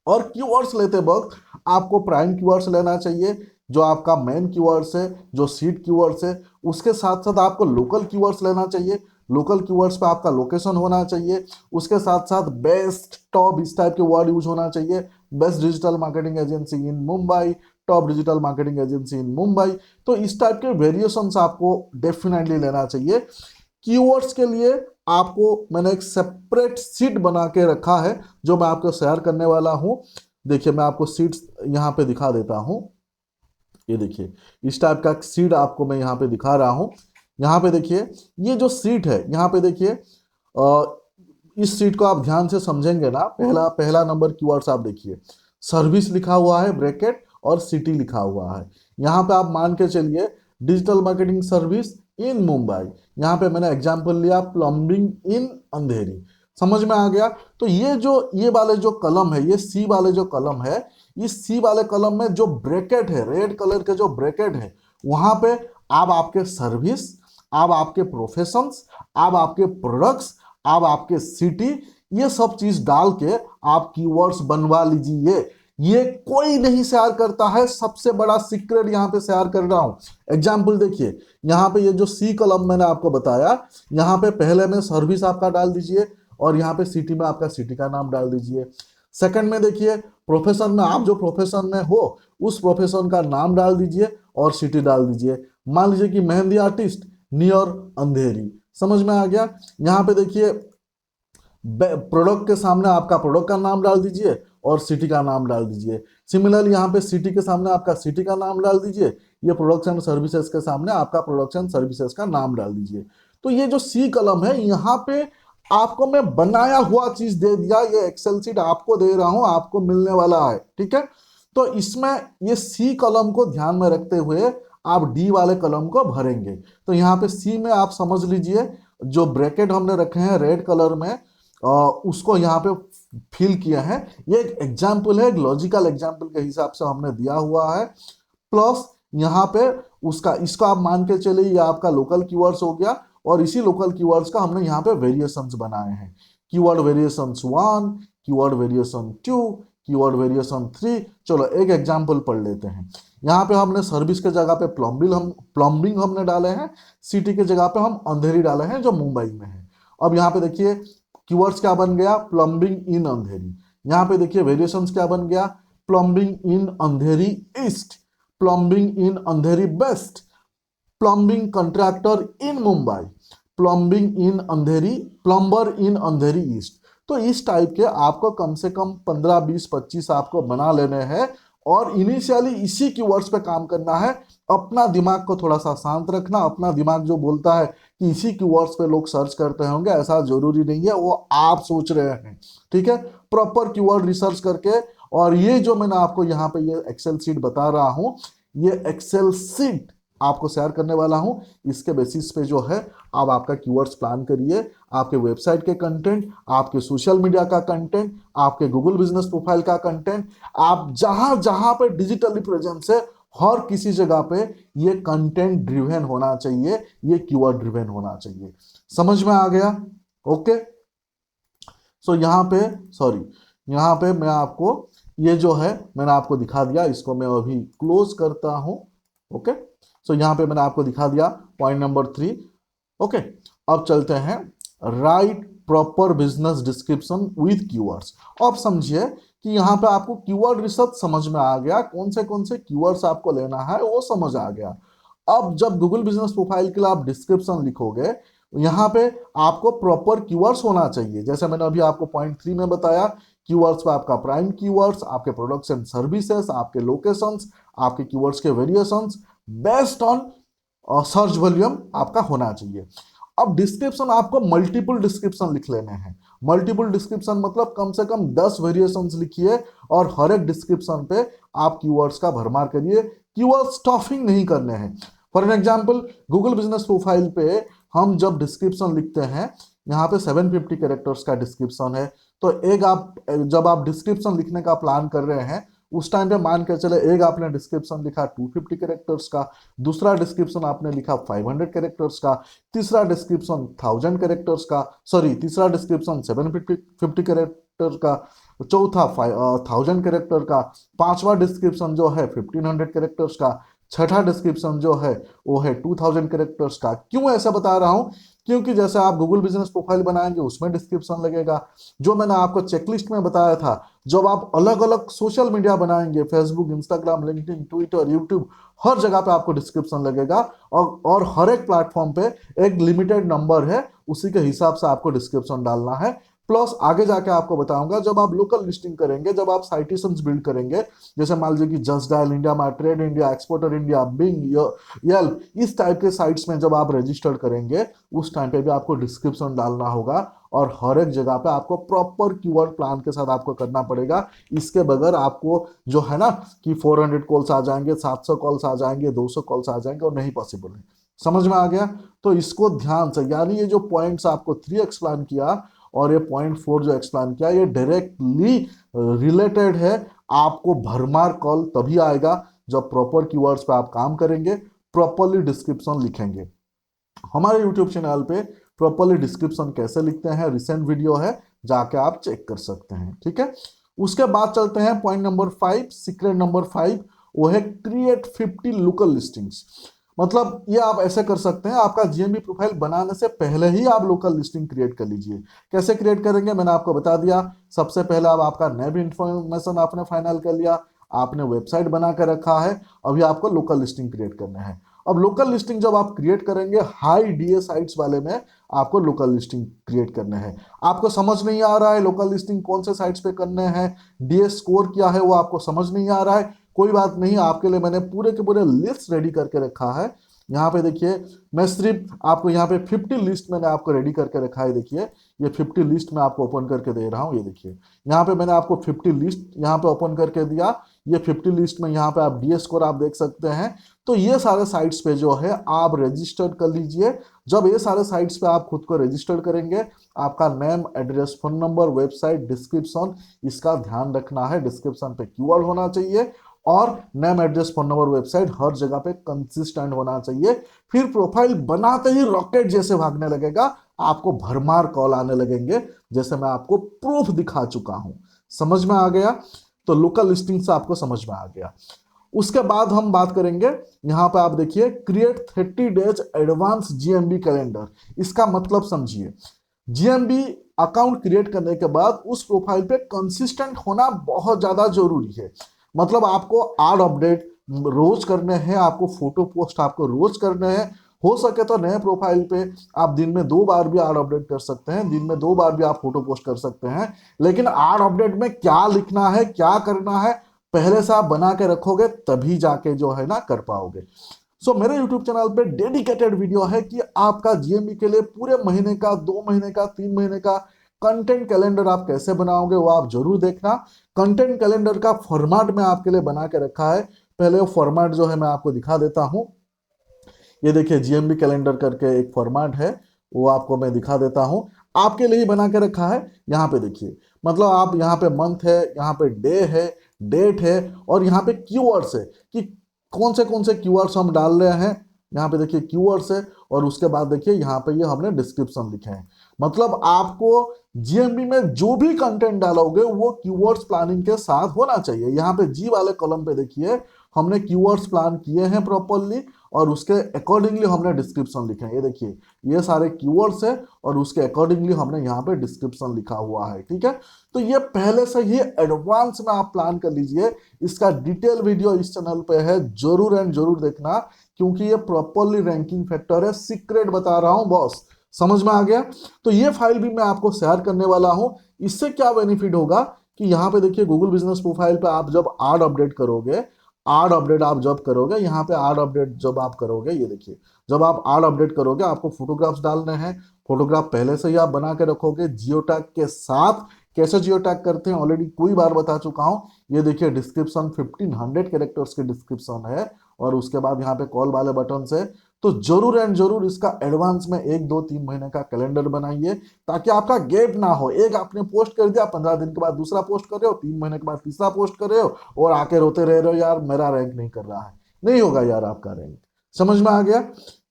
और कीवर्ड्स लेते वक्त आपको प्राइम कीवर्ड्स लेना चाहिए, जो आपका मेन कीवर्ड्स है, जो सीड कीवर्ड्स है। उसके साथ साथ आपको लोकल कीवर्ड्स लेना चाहिए, लोकल कीवर्ड्स पे आपका लोकेशन होना चाहिए। उसके साथ साथ बेस्ट, टॉप, इस टाइप के वर्ड यूज होना चाहिए। Best digital marketing agency in Mumbai, top digital marketing agency in Mumbai. तो इस टाइप के वेरिएशंस आपको डेफिनेटली लेना चाहिए। कीवर्ड्स के लिए आपको मैंने एक सेपरेट सीट बना के रखा है जो मैं आपको शेयर करने वाला हूं। देखिए, मैं आपको सीट्स यहां पे दिखा देता हूं। ये देखिए, इस टाइप का सीट आपको मैं यहां पे दिखा रहा हूं। यहाँ पे देखिए, ये जो सीट है यहाँ पे देखिए, इस सीट को आप ध्यान से समझेंगे ना, पहला पहला नंबर कीवर्ड्स आप देखिए, सर्विस लिखा हुआ है ब्रैकेट और सिटी लिखा हुआ है। यहाँ पे आप मान के चलिए digital marketing service in Mumbai. यहाँ पे मैंने एग्जांपल लिया प्लम्बिंग इन अंधेरी। समझ में आ गया? तो ये वाले जो कलम है, ये सी वाले जो कलम है, इस सी वाले कलम में जो ब्रैकेट है, रेड कलर के जो ब्रैकेट है, वहां पे आप आपके सर्विस, आप आपके प्रोफेशंस, आप आपके प्रोडक्ट्स, आप आपके सिटी, ये सब चीज डाल के आप कीवर्ड्स बनवा लीजिए। ये कोई नहीं शेयर करता है, सबसे बड़ा सीक्रेट यहां पे शेयर कर रहा हूं। एग्जांपल देखिए, यहां पे ये जो सी कलम मैंने आपको बताया, यहां पे पहले में सर्विस आपका डाल दीजिए और यहां पे सिटी में आपका सिटी का नाम डाल दीजिए। सेकंड में देखिए, प्रोफेशन में आप जो प्रोफेशन में हो उस प्रोफेशन का नाम डाल दीजिए और सिटी डाल दीजिए। मान लीजिए कि मेहंदी आर्टिस्ट नियर अंधेरी। समझ में आ गया? यहाँ पे देखिए, प्रोडक्ट के सामने आपका प्रोडक्ट का नाम डाल दीजिए और सिटी का नाम डाल दीजिए। सिमिलरली यहाँ पे सिटी के सामने आपका सिटी का नाम डाल दीजिए, ये प्रोडक्ट्स एंड सर्विसेज के सामने आपका प्रोडक्ट्स एंड सर्विसेज का नाम डाल दीजिए। तो ये जो सी कलम है, यहाँ पे आपको मैं बनाया हुआ चीज दे दिया, ये एक्सेल सीट आपको दे रहा हूं, आपको मिलने वाला है, ठीक है। तो इसमें ये सी कलम को ध्यान में रखते हुए आप डी वाले कलम को भरेंगे। तो यहाँ पे सी में आप समझ लीजिए, जो ब्रैकेट हमने रखे हैं रेड कलर में, उसको यहाँ पे फिल किया है। ये एक एग्जाम्पल है, एक लॉजिकल एग्जाम्पल के हिसाब से हमने दिया हुआ है। प्लस यहाँ पे उसका, इसका आप मान के चलिए ये आपका लोकल कीवर्ड्स हो गया, और इसी लोकल कीवर्ड्स का हमने यहाँ पे वेरिएशंस बनाए हैं। Keyword variations 1, keyword variation 2, keyword variation 3। चलो एक एग्जांपल पढ़ लेते हैं। यहाँ पे हमने सर्विस के जगह पे प्लम्बिंग हमने डाले हैं, सिटी के जगह पे हम अंधेरी डाले हैं जो मुंबई में है। अब यहाँ पे देखिए, कीवर्ड्स क्या बन गया, प्लम्बिंग इन अंधेरी। यहाँ पे देखिए वेरिएशंस क्या बन गया, प्लम्बिंग इन अंधेरी ईस्ट, प्लम्बिंग इन अंधेरी वेस्ट, प्लम्बिंग कंट्रैक्टर इन मुंबई, प्लम्बिंग इन अंधेरी, प्लम्बर इन अंधेरी ईस्ट। तो इस टाइप के आपको कम से कम 15 20 25 आपको बना लेने हैं और इनिशियली इसी कीवर्ड्स पे काम करना है। अपना दिमाग को थोड़ा सा शांत रखना। अपना दिमाग जो बोलता है कि इसी कीवर्ड्स पे लोग सर्च करते होंगे, ऐसा जरूरी नहीं है, वो आप सोच रहे हैं। ठीक है, प्रॉपर कीवर्ड रिसर्च करके। और ये जो मैंने आपको यहाँ पे ये एक्सेल शीट बता रहा हूं, ये एक्सेल शीट आपको शेयर करने वाला हूं। इसके बेसिस पे जो है आप आपका कीवर्ड्स प्लान करिए। आपके वेबसाइट के कंटेंट, आपके सोशल मीडिया का कंटेंट, आपके गूगल बिजनेस प्रोफाइल का कंटेंट, आप जहां जहां पे डिजिटली प्रेजेंस है हर किसी जगह पे ये कंटेंट ड्रिवन होना चाहिए, ये कीवर्ड ड्रिवन होना चाहिए। समझ में आ गया? ओके। सो यहाँ पे यहाँ पे मैं आपको ये जो है मैंने आपको दिखा दिया, इसको मैं अभी क्लोज करता हूं। ओके, सो यहाँ पे मैंने आपको दिखा दिया पॉइंट नंबर 3। ओके, अब चलते हैं right proper business description with keywords. अब समझिए कि यहाँ पे आपको कीवर्ड रिसर्च समझ में आ गया, कौन से कीवर्ड्स आपको लेना है वो समझ आ गया। अब जब गूगल बिजनेस प्रोफाइल के लिए आप डिस्क्रिप्शन लिखोगे, यहाँ पे आपको प्रॉपर कीवर्ड्स होना चाहिए। जैसे मैंने अभी आपको पॉइंट 3 में बताया, कीवर्ड्स पे आपका प्राइम कीवर्ड्स, आपके प्रोडक्ट्स एंड सर्विसेज, आपके लोकेशंस, आपके कीवर्ड्स के variations based on search volume आपका होना चाहिए। अब डिस्क्रिप्शन आपको मल्टीपल डिस्क्रिप्शन लिख लेने हैं। मल्टीपल डिस्क्रिप्शन मतलब कम से कम 10 वेरिएशंस लिखिए और हर एक डिस्क्रिप्शन पे आप कीवर्ड्स का भरमार करिए। कीवर्ड स्टफिंग नहीं करने हैं। For example Google business profile पे हम जब डिस्क्रिप्शन लिखते हैं, यहाँ पे 750 कैरेक्टर्स का डिस्क्रिप्शन है। तो एक आप जब आप डिस्क्रिप्शन लिखने का प्लान कर रहे हैं, उस टाइम पे मान के चले एक आपने डिस्क्रिप्शन लिखा 250 कैरेक्टर्स का, दूसरा डिस्क्रिप्शन आपने लिखा 500 कैरेक्टर्स का, तीसरा डिस्क्रिप्शन 1000 कैरेक्टर्स का, सॉरी तीसरा डिस्क्रिप्शन 750 कैरेक्टर का, चौथा 1000 कैरेक्टर का, पांचवा डिस्क्रिप्शन जो है 1500 कैरेक्टर्स का, छठा डिस्क्रिप्शन जो है वो है 2000 कैरेक्टर्स का। क्यों ऐसा बता रहा हूं? क्योंकि जैसे आप गूगल बिजनेस प्रोफाइल बनाएंगे उसमें डिस्क्रिप्शन लगेगा। जो मैंने आपको चेकलिस्ट में बताया था, जब आप अलग अलग सोशल मीडिया बनाएंगे, Facebook, Instagram, LinkedIn, Twitter, YouTube, हर जगह पे आपको डिस्क्रिप्शन लगेगा। और हर एक प्लेटफॉर्म पे एक लिमिटेड नंबर है, उसी के हिसाब से आपको डिस्क्रिप्शन डालना है। प्लस आगे जाके आपको बताऊंगा, जब आप लोकल लिस्टिंग करेंगे, जब आप साइटेशंस बिल्ड करेंगे, जैसे मान लीजिए कि just dial India, my trade India, exporter India, Bing, Yelp, इस टाइप के साइट्स में जब आप रजिस्टर करेंगे, उस टाइम पे भी आपको डिस्क्रिप्शन डालना होगा। और हर एक जगह पे आपको प्रॉपर कीवर्ड प्लान के साथ आपको करना पड़ेगा। इसके बगैर आपको जो है ना कि 400 कॉल्स आ जाएंगे, 700 कॉल्स आ जाएंगे, 200 कॉल्स आ जाएंगे, और नहीं पॉसिबल है। समझ में आ गया? तो इसको ध्यान से, यानी ये जो पॉइंट्स आपको 3 एक्सप्लेन किया और ये पॉइंट 4 जो एक्सप्लेन किया, ये डायरेक्टली रिलेटेड है। आपको भरमार कॉल तभी आएगा जब प्रॉपर कीवर्ड्स पे आप काम करेंगे, प्रॉपरली डिस्क्रिप्शन लिखेंगे। हमारे यूट्यूब चैनल पे प्रॉपरली डिस्क्रिप्शन कैसे लिखते हैं, रिसेंट वीडियो है, जाके आप चेक कर सकते हैं। ठीक है, उसके बाद चलते हैं पॉइंट नंबर 5, सीक्रेट नंबर 5, वो है क्रिएट 50 लोकल लिस्टिंग्स। मतलब ये आप ऐसे कर सकते हैं, आपका जीएमबी प्रोफाइल बनाने से पहले ही आप लोकल लिस्टिंग क्रिएट कर लीजिए। कैसे क्रिएट करेंगे मैंने आपको बता दिया। सबसे पहले आप आपका नेम इंफॉर्मेशन आपने फाइनल कर लिया, आपने वेबसाइट बना कर रखा है, अभी आपको लोकल लिस्टिंग क्रिएट करना है। अब लोकल लिस्टिंग जब आप क्रिएट करेंगे, हाई डीए साइट्स वाले में आपको लोकल लिस्टिंग क्रिएट करने हैं। आपको समझ नहीं आ रहा है लोकल लिस्टिंग कौन से साइट्स पे करने हैं, डीए स्कोर क्या है वो आपको समझ नहीं आ रहा है, कोई बात नहीं, आपके लिए मैंने पूरे के पूरे लिस्ट रेडी करके रखा है। यहाँ पे देखिए, मैं सिर्फ आपको यहाँ पे 50 लिस्ट मैंने आपको रेडी करके रखा है। देखिए ये 50 लिस्ट मैं आपको ओपन करके दे रहा हूँ। ये देखिए यहाँ पे मैंने आपको 50 लिस्ट यहाँ पे ओपन करके दिया। ये 50 लिस्ट में यहाँ पे आप डीएस स्कोर आप देख सकते हैं। तो ये सारे साइट्स पे जो है आप रजिस्टर कर लीजिए। जब ये सारे साइट्स पे आप खुद को रजिस्टर करेंगे, आपका name, address, phone number, website, description, इसका ध्यान रखना है। डिस्क्रिप्शन पे कीवर्ड होना चाहिए और name, address, phone number, website हर जगह पे कंसिस्टेंट होना चाहिए। फिर प्रोफाइल बनाते ही रॉकेट जैसे भागने लगेगा, आपको भरमार कॉल आने लगेंगे, जैसे मैं आपको प्रूफ दिखा चुका हूं। समझ में आ गया? तो लोकल लिस्टिंग से आपको समझ में आ गया। उसके बाद हम बात करेंगे, यहां पे आप देखिए create 30 days advance GMB calendar. इसका मतलब समझिए, जीएमबी अकाउंट क्रिएट करने के बाद उस प्रोफाइल पे कंसिस्टेंट होना बहुत ज्यादा जरूरी है। मतलब आपको आड अपडेट रोज करने हैं, आपको फोटो पोस्ट आपको रोज करने हैं। हो सके तो नए प्रोफाइल पे आप दिन में 2 बार भी आड अपडेट कर सकते हैं, दिन में 2 बार भी आप फोटो पोस्ट कर सकते हैं। लेकिन आड अपडेट में क्या लिखना है, क्या करना है, पहले से आप बना के रखोगे तभी जाके जो है ना कर पाओगे। मेरे YouTube चैनल पे डेडिकेटेड वीडियो है कि आपका जीएमबी के लिए पूरे महीने का, 2 महीने का, 3 महीने का कंटेंट कैलेंडर आप कैसे बनाओगे वो आप जरूर देखना। कंटेंट कैलेंडर का फॉर्मेट में आपके लिए बना के रखा है। पहले वो फॉर्मेट जो है मैं आपको दिखा देता हूं। ये देखिए जीएमबी कैलेंडर करके एक फॉर्मेट है, वो आपको मैं दिखा देता हूं। आपके लिए ही बना के रखा है। यहाँ पे देखिए, मतलब आप यहाँ पे मंथ है, यहाँ पे डे है, डेट है, और यहाँ पे कीवर्ड्स है कि कौन से कीवर्ड्स हम डाल रहे हैं। यहाँ पे देखिए कीवर्ड्स है, और उसके बाद देखिए यहाँ पे ये हमने डिस्क्रिप्शन लिखे हैं। मतलब आपको जीएमबी में जो भी कंटेंट डालोगे वो कीवर्ड्स प्लानिंग के साथ होना चाहिए। यहाँ पे जी वाले कॉलम पे देखिए हमने कीवर्ड्स प्लान किए हैं प्रॉपरली, और उसके अकॉर्डिंगली हमने डिस्क्रिप्शन लिखे हैं। ये देखिए ये सारे कीवर्ड्स है, और उसके अकॉर्डिंगली हमने यहाँ पे डिस्क्रिप्शन लिखा हुआ है। ठीक है, तो ये पहले से ही एडवांस में आप प्लान कर लीजिए। इसका डिटेल वीडियो इस चैनल पे है, जरूर एंड जरूर देखना, क्योंकि ये प्रॉपरली रैंकिंग फैक्टर है। सीक्रेट बता रहा हूं बॉस, समझ में आ गया? तो ये फाइल भी मैं आपको शेयर करने वाला हूं। इससे क्या बेनिफिट होगा कि यहाँ पे देखिए गूगल बिजनेस प्रोफाइल पे आप जब आड अपडेट करोगे, आड अपडेट आप जब करोगे, यहाँ पे आड अपडेट जब आप करोगे, ये देखिए जब आप आड अपडेट करोगे आपको फोटोग्राफ्स डालने हैं। फोटोग्राफ पहले से ही आप बना के रखोगे जियो टैग के साथ। कैसे जियो टैग करते हैं ऑलरेडी कोई बार बता चुका हूं। ये देखिए डिस्क्रिप्शन 1500 कैरेक्टर्स के डिस्क्रिप्शन है, और उसके बाद यहाँ पे कॉल वाले बटन है। तो जरूर एंड जरूर इसका एडवांस में 1 2 3 महीने का कैलेंडर बनाइए, ताकि आपका गैप ना हो। एक आपने पोस्ट कर दिया, 15 दिन के बाद दूसरा पोस्ट कर रहे हो, 3 महीने के बाद तीसरा पोस्ट कर रहे हो, और आके रोते रह रहे हो यार मेरा रैंक नहीं कर रहा है। नहीं होगा यार आपका रैंक। समझ में आ गया?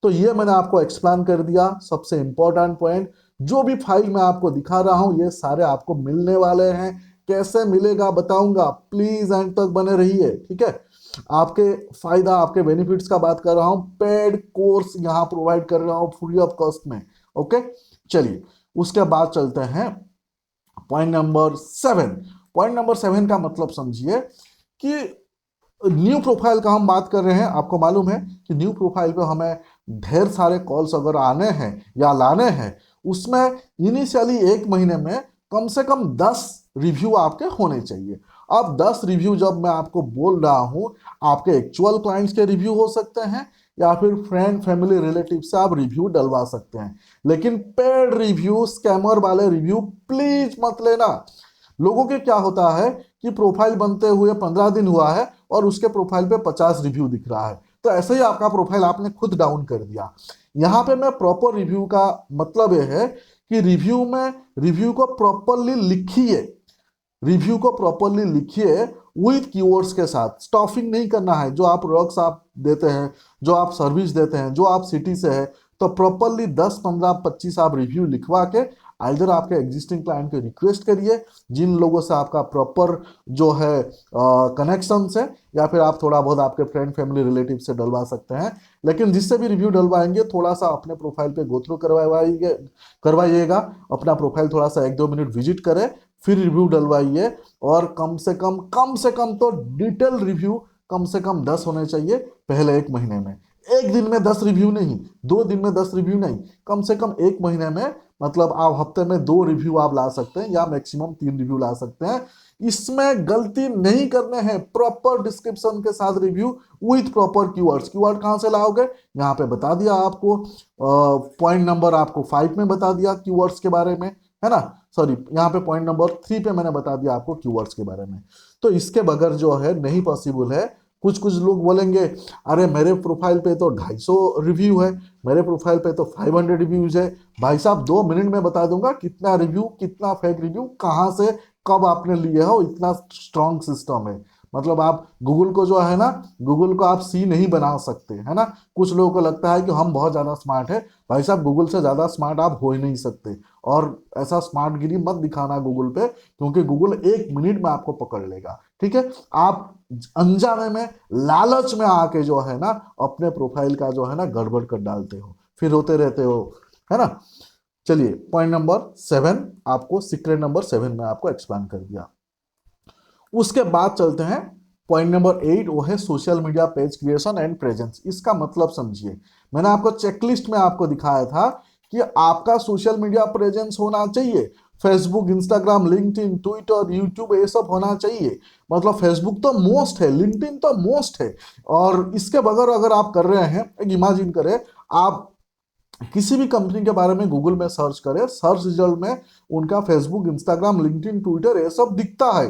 तो ये मैंने आपको एक्सप्लेन कर दिया सबसे इंपॉर्टेंट पॉइंट। जो भी फाइल मैं आपको दिखा रहा हूं ये सारे आपको मिलने वाले हैं। कैसे मिलेगा बताऊंगा, प्लीज एंड तक बने रहिए। ठीक है, आपके फायदा, आपके बेनिफिट्स का बात कर रहा हूं। पेड कोर्स यहां प्रोवाइड कर रहा हूं फ्री ऑफ कॉस्ट में। ओके, चलिए उसके बाद चलते हैं पॉइंट नंबर 7। पॉइंट नंबर 7 का मतलब समझिए कि न्यू प्रोफाइल का हम बात कर रहे हैं। आपको मालूम है कि न्यू प्रोफाइल पे हमें ढेर सारे कॉल्स अगर आने हैं या लाने हैं, उसमें इनिशियली 1 महीने में कम से कम 10 रिव्यू आपके होने चाहिए। अब 10 रिव्यू जब मैं आपको बोल रहा हूं, आपके एक्चुअल क्लाइंट्स के रिव्यू हो सकते हैं, या फिर फ्रेंड फैमिली रिलेटिव से आप रिव्यू डलवा सकते हैं। लेकिन पेड रिव्यू, स्कैमर वाले रिव्यू प्लीज मत लेना। लोगों के क्या होता है कि प्रोफाइल बनते हुए 15 दिन हुआ है और उसके प्रोफाइल पे 50 रिव्यू दिख रहा है, तो ऐसे ही आपका प्रोफाइल आपने खुद डाउन कर दिया। यहाँ पे मैं प्रॉपर रिव्यू का मतलब यह है कि रिव्यू को प्रॉपरली लिखिए। रिव्यू को प्रॉपरली लिखिए विथ कीवर्ड्स के साथ। स्टॉफिंग नहीं करना है। जो आप रॉक्स आप देते हैं, जो आप सर्विस देते हैं, जो आप सिटी से है, तो प्रॉपरली 10 15 25 आप रिव्यू लिखवा के आइदर आपके एग्जिस्टिंग क्लाइंट को रिक्वेस्ट करिए, जिन लोगों से आपका प्रॉपर जो है कनेक्शन है, या फिर आप थोड़ा बहुत आपके फ्रेंड फैमिली रिलेटिव से डलवा सकते हैं। लेकिन जिससे भी रिव्यू डलवाएंगे थोड़ा सा अपने प्रोफाइल पे गो थ्रू करवाइएगा। अपना प्रोफाइल थोड़ा सा 1 2 मिनट विजिट करें, फिर रिव्यू डलवाइए। और कम से कम तो डिटेल रिव्यू कम से कम 10 होने चाहिए पहले 1 महीने में। एक दिन में 10 रिव्यू नहीं, 2 दिन में 10 रिव्यू नहीं, कम से कम 1 महीने में, मतलब आप हफ्ते में 2 रिव्यू आप ला सकते हैं, या मैक्सिमम 3 रिव्यू ला सकते हैं। इसमें गलती नहीं करने हैं। प्रॉपर डिस्क्रिप्शन के साथ review with proper keywords. Keyword कहां से लाओगे? यहाँ पे बता दिया आपको, पॉइंट नंबर आपको 5 में बता दिया कीवर्ड्स के बारे में, है ना। सॉरी, यहाँ पे पॉइंट नंबर 3 पे मैंने बता दिया आपको कीवर्ड्स के बारे में। तो इसके बगैर जो है नहीं पॉसिबल है। कुछ कुछ लोग बोलेंगे अरे मेरे प्रोफाइल पे तो 250 रिव्यू है, मेरे प्रोफाइल पे तो 500 रिव्यूज है। भाई साहब 2 मिनट में बता दूंगा कितना रिव्यू, कितना फेक रिव्यू, कहाँ से कब आपने लिए हो। इतना स्ट्रॉन्ग सिस्टम है। मतलब आप गूगल को जो है ना, गूगल को आप सी नहीं बना सकते, है ना। कुछ लोगों को लगता है कि हम बहुत ज्यादा स्मार्ट है। भाई साहब गूगल से ज्यादा स्मार्ट आप हो ही नहीं सकते। और ऐसा स्मार्ट गिरी मत दिखाना गूगल पे, क्योंकि गूगल 1 मिनट में आपको पकड़ लेगा। ठीक है, आप अनजाने में, लालच में आके जो है ना अपने प्रोफाइल का जो है ना गड़बड़ कर डालते हो, फिर होते रहते हो, है ना। चलिए पॉइंट नंबर 7 आपको, सीक्रेट नंबर 7 में आपको एक्सप्लेन कर दिया। उसके बाद चलते हैं पॉइंट नंबर 8, वो है social media page creation and presence. इसका मतलब समझिए, मैंने आपको चेकलिस्ट में आपको दिखाया था कि आपका सोशल मीडिया प्रेजेंस होना चाहिए। Facebook, Instagram, LinkedIn, Twitter, YouTube, ये सब होना चाहिए। मतलब फेसबुक तो मोस्ट है, लिंक्डइन तो मोस्ट है। और इसके बगैर अगर आप कर रहे हैं, एक इमेजिन करें, आप किसी भी कंपनी के बारे में गूगल में सर्च करें, सर्च रिजल्ट में उनका फेसबुक, इंस्टाग्राम, लिंक्डइन, ट्विटर ये सब दिखता है।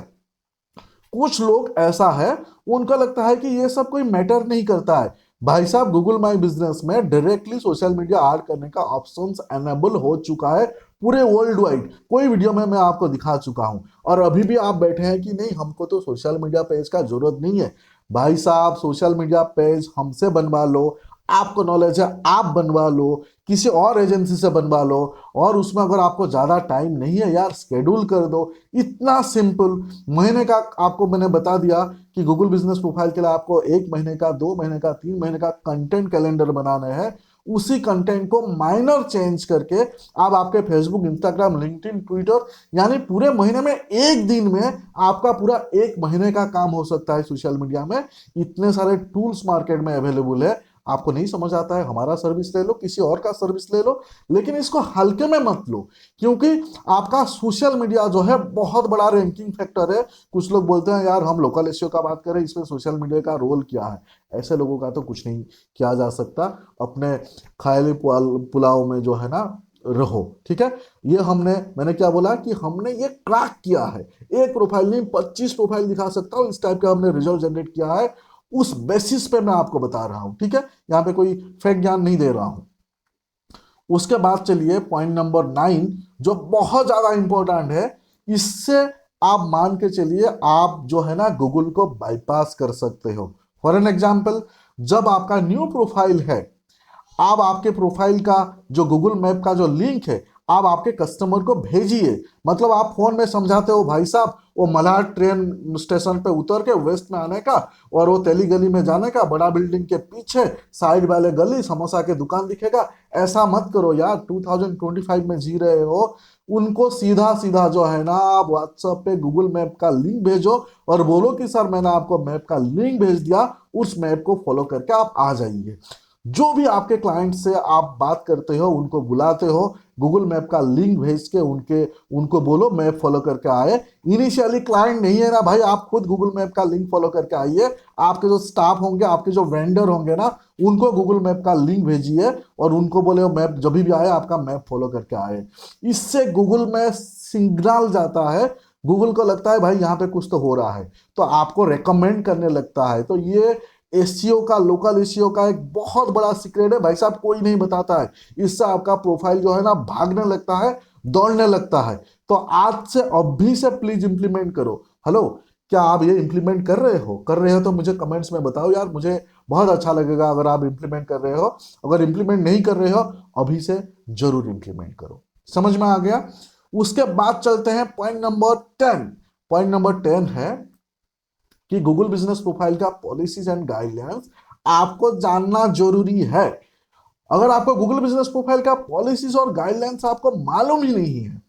कुछ लोग ऐसा है, उनका लगता है कि ये सब कोई मैटर नहीं करता है। भाई साहब, गूगल माई बिजनेस में डायरेक्टली सोशल मीडिया ऐड करने का ऑप्शंस एनेबल हो चुका है पूरे वर्ल्ड वाइड। कोई वीडियो में मैं आपको दिखा चुका हूं। और अभी भी आप बैठे हैं कि नहीं, हमको तो सोशल मीडिया पेज का जरूरत नहीं है। भाई साहब, सोशल मीडिया पेज हमसे बनवा लो, आपको नॉलेज है आप बनवा लो, किसी और एजेंसी से बनवा लो। और उसमें अगर आपको ज्यादा टाइम नहीं है यार, शेड्यूल कर दो। इतना सिंपल। महीने का आपको मैंने बता दिया कि गूगल बिजनेस प्रोफाइल के लिए आपको 1 महीने का, 2 महीने का, 3 महीने का कंटेंट कैलेंडर बनाना है। उसी कंटेंट को माइनर चेंज करके आप आपके फेसबुक, इंस्टाग्राम, लिंक्डइन, ट्विटर, यानी पूरे महीने में एक दिन में आपका पूरा 1 महीने का काम हो सकता है सोशल मीडिया में। इतने सारे टूल्स मार्केट में अवेलेबल है। आपको नहीं समझ आता है, हमारा सर्विस ले लो, किसी और का सर्विस ले लो, लेकिन इसको हल्के में मत लो। क्योंकि आपका सोशल मीडिया जो है बहुत बड़ा रैंकिंग फैक्टर है। कुछ लोग बोलते हैं यार हम लोकल एसईओ का बात करें, इसमें सोशल मीडिया का रोल क्या है। ऐसे लोगों का तो कुछ नहीं किया जा सकता। अपने ख्याली पुलाव में जो है ना रहो, ठीक है। ये मैंने क्या बोला कि हमने ये क्रैक किया है। एक प्रोफाइल नहीं, 25 प्रोफाइल दिखा सकता हूँ, इस टाइप का हमने रिजल्ट जनरेट किया है। उस बेसिस पे मैं आपको बता रहा हूं, ठीक है। यहां पे कोई फेक ज्ञान नहीं दे रहा हूं। उसके बाद चलिए पॉइंट नंबर 9, जो बहुत ज्यादा इंपॉर्टेंट है। इससे आप मान के चलिए, आप जो है ना गूगल को बाईपास कर सकते हो। फॉर एन एग्जाम्पल, जब आपका न्यू प्रोफाइल है, आप आपके प्रोफाइल का जो गूगल मैप का जो लिंक है, आप आपके कस्टमर को भेजिए। मतलब आप फोन में समझाते हो भाई साहब, वो मलाड ट्रेन स्टेशन पे उतर के वेस्ट में आने का, और वो तेली गली में जाने का, बड़ा बिल्डिंग के पीछे साइड वाले गली समोसा के दुकान दिखेगा। ऐसा मत करो यार, 2025 में जी रहे हो। उनको सीधा सीधा जो है ना, आप व्हाट्सएप पे गूगल मैप का लिंक भेजो और बोलो कि सर मैंने आपको मैप का लिंक भेज दिया, उस मैप को फॉलो करके आप आ जाइए। जो भी आपके क्लाइंट से आप बात करते हो, उनको बुलाते हो, गूगल मैप का लिंक भेज के उनको बोलो मैप फॉलो करके आए। इनिशियली क्लाइंट नहीं है ना भाई, आप खुद गूगल मैप का लिंक फॉलो करके आइए। आपके जो स्टाफ होंगे, आपके जो वेंडर होंगे ना, उनको गूगल मैप का लिंक भेजिए और उनको बोले मैप जब भी आए आपका मैप फॉलो करके आए। इससे गूगल में सिग्नल जाता है, गूगल को लगता है भाई यहाँ पे कुछ तो हो रहा है, तो आपको रेकमेंड करने लगता है। तो ये एसईओ का, लोकल एसईओ का एक बहुत बड़ा सीक्रेट है भाई साहब, कोई नहीं बताता है। इससे आपका प्रोफाइल जो है ना भागने लगता है, दौड़ने लगता है। तो आज से, अभी से प्लीज इंप्लीमेंट करो। हेलो, क्या आप ये इंप्लीमेंट कर रहे हो? कर रहे हो तो मुझे कमेंट्स में बताओ यार, मुझे बहुत अच्छा लगेगा अगर आप इंप्लीमेंट कर रहे हो। अगर इंप्लीमेंट नहीं कर रहे हो, अभी से जरूर इंप्लीमेंट करो। समझ में आ गया? उसके बाद चलते हैं पॉइंट नंबर 10। पॉइंट नंबर 10 है कि गूगल बिजनेस प्रोफाइल का पॉलिसीज एंड गाइडलाइंस आपको जानना जरूरी है। अगर आपको गूगल बिजनेस प्रोफाइल का पॉलिसीज और गाइडलाइंस आपको मालूम ही नहीं है,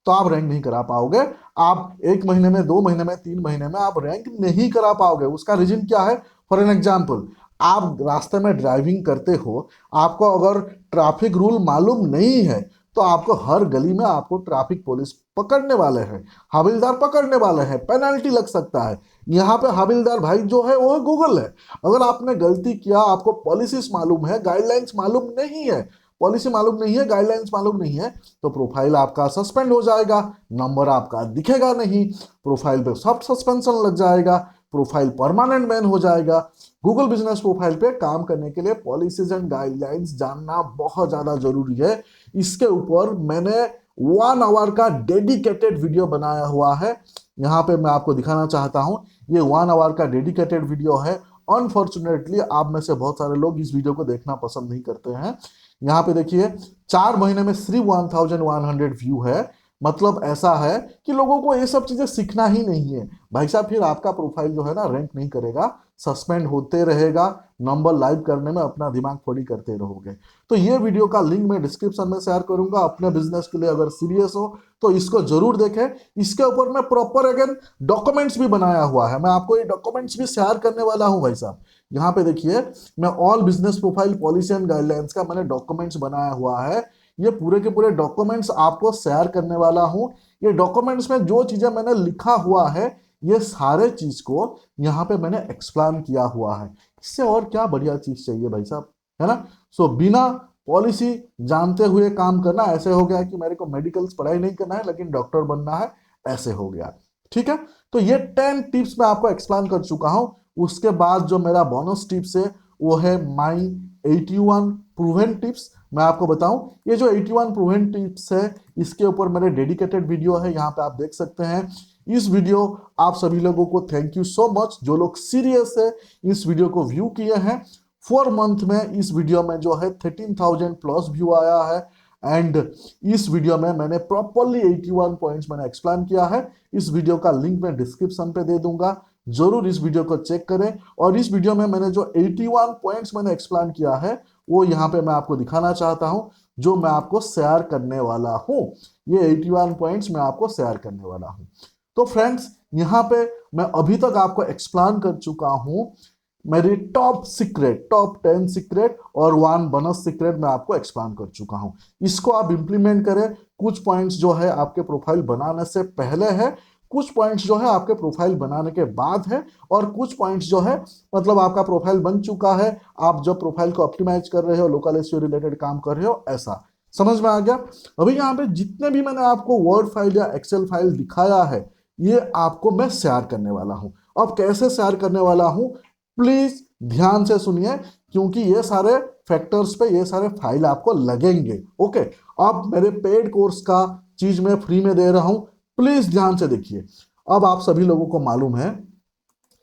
तो आप रैंक नहीं करा पाओगे। आप 1 महीने में, 2 महीने में, 3 महीने में आप रैंक नहीं करा पाओगे। उसका रीजन क्या है? फॉर एन एग्जाम्पल, आप रास्ते में ड्राइविंग करते हो, आपको अगर ट्रैफिक रूल मालूम नहीं है, तो आपको हर गली में आपको ट्रैफिक पुलिस पकड़ने वाले हैं, हवलदार पकड़ने वाले हैं, पेनल्टी लग सकता है। यहाँ पे हवलदार भाई जो है वो गूगल है। अगर आपने गलती किया, आपको पॉलिसीज मालूम है, गाइडलाइंस मालूम नहीं है, पॉलिसी मालूम नहीं है, गाइडलाइंस मालूम नहीं है, तो प्रोफाइल आपका सस्पेंड हो जाएगा, नंबर आपका दिखेगा नहीं, प्रोफाइल पे सब सस्पेंशन लग जाएगा, प्रोफाइल परमानेंट बैन हो जाएगा। गूगल बिजनेस प्रोफाइल पे काम करने के लिए पॉलिसीज एंड गाइडलाइंस जानना बहुत ज्यादा जरूरी है। इसके ऊपर मैंने 1 आवर का डेडिकेटेड वीडियो बनाया हुआ है। यहाँ पे मैं आपको दिखाना चाहता हूँ, ये 1 आवर का डेडिकेटेड वीडियो है। अनफॉर्चुनेटली आप में से बहुत सारे लोग इस वीडियो को देखना पसंद नहीं करते हैं। यहाँ पे देखिए, 4 महीने में सिर्फ 1100 व्यू है। मतलब ऐसा है कि लोगों को ये सब चीजें सीखना ही नहीं है भाई साहब, फिर आपका प्रोफाइल जो है ना रैंक नहीं करेगा, सस्पेंड होते रहेगा, नंबर लाइव करने में अपना दिमाग फोड़ी करते रहोगे। तो ये वीडियो का लिंक मैं डिस्क्रिप्शन में शेयर करूंगा, अपने बिजनेस के लिए अगर सीरियस हो तो इसको जरूर देखें। इसके ऊपर मैं प्रॉपर अगेन डॉक्यूमेंट्स भी बनाया हुआ है, मैं आपको ये डॉक्यूमेंट्स भी शेयर करने वाला हूं भाई साहब। यहाँ पे देखिए, मैं all business profile policy and guidelines का मैंने डॉक्यूमेंट्स बनाया हुआ है। ये पूरे के पूरे डॉक्यूमेंट्स आपको शेयर करने वाला हूं। ये डॉक्यूमेंट्स में जो चीजें मैंने लिखा हुआ है, ये सारे चीज को यहाँ पे मैंने एक्सप्लेन किया हुआ है। इससे और क्या बढ़िया चीज चाहिए भाई साहब, है ना। सो बिना पॉलिसी जानते हुए काम करना, ऐसे हो गया कि मेरे को मेडिकल्स पढ़ाई नहीं करना है लेकिन डॉक्टर बनना है, ऐसे हो गया। ठीक है, तो ये 10 टिप्स मैं आपको एक्सप्लेन कर चुका हूं। उसके बाद जो मेरा बोनस टिप्स है वो है माई 81 प्रूवन टिप्स। मैं आपको बताऊं, ये जो 81 प्रूवन टिप्स है, इसके ऊपर मेरे डेडिकेटेड वीडियो है, यहाँ पे आप देख सकते हैं। इस वीडियो आप सभी लोगों को थैंक यू सो मच, जो लोग सीरियस है इस वीडियो को व्यू किए हैं। 4 मंथ में इस वीडियो में जो है 13,000 प्लस व्यू आया है। एंड इस वीडियो में मैंने प्रॉपरली 81 पॉइंट्स मैंने एक्सप्लेन किया है। इस वीडियो का लिंक मैं डिस्क्रिप्शन पे दे दूंगा, जरूर इस वीडियो को चेक करें। और इस वीडियो में मैंने जो 81 पॉइंट्स मैंने एक्सप्लेन किया है, वो यहाँ पे मैं आपको दिखाना चाहता हूँ, जो मैं आपको शेयर करने वाला हूँ। ये 81 पॉइंट्स मैं आपको शेयर करने वाला हूँ। तो फ्रेंड्स, यहाँ पे मैं अभी तक आपको एक्सप्लेन कर चुका हूँ मेरी टॉप सीक्रेट, टॉप 10 सीक्रेट और 1 बोनस सीक्रेट मैं आपको एक्सप्लेन कर चुका हूं। इसको आप इंप्लीमेंट करें। कुछ पॉइंट्स जो है आपके प्रोफाइल बनाने से पहले है, कुछ पॉइंट्स जो है आपके प्रोफाइल बनाने के बाद है, और कुछ पॉइंट्स जो है मतलब आपका प्रोफाइल बन चुका है, आप जब प्रोफाइल को ऑप्टिमाइज कर रहे हो, लोकल एसईओ रिलेटेड काम कर रहे हो, ऐसा समझ में आ गया। अभी यहाँ पे जितने भी मैंने आपको वर्ड फाइल या एक्सेल फाइल दिखाया है, ये आपको मैं शेयर करने वाला हूं। अब कैसे शेयर करने वाला हूं, प्लीज ध्यान से सुनिए, क्योंकि ये सारे फैक्टर्स पे ये सारे फाइल आपको लगेंगे। ओके, अब मेरे पेड कोर्स का चीज मैं फ्री में दे रहा हूं, प्लीज ध्यान से देखिए। अब आप सभी लोगों को मालूम है,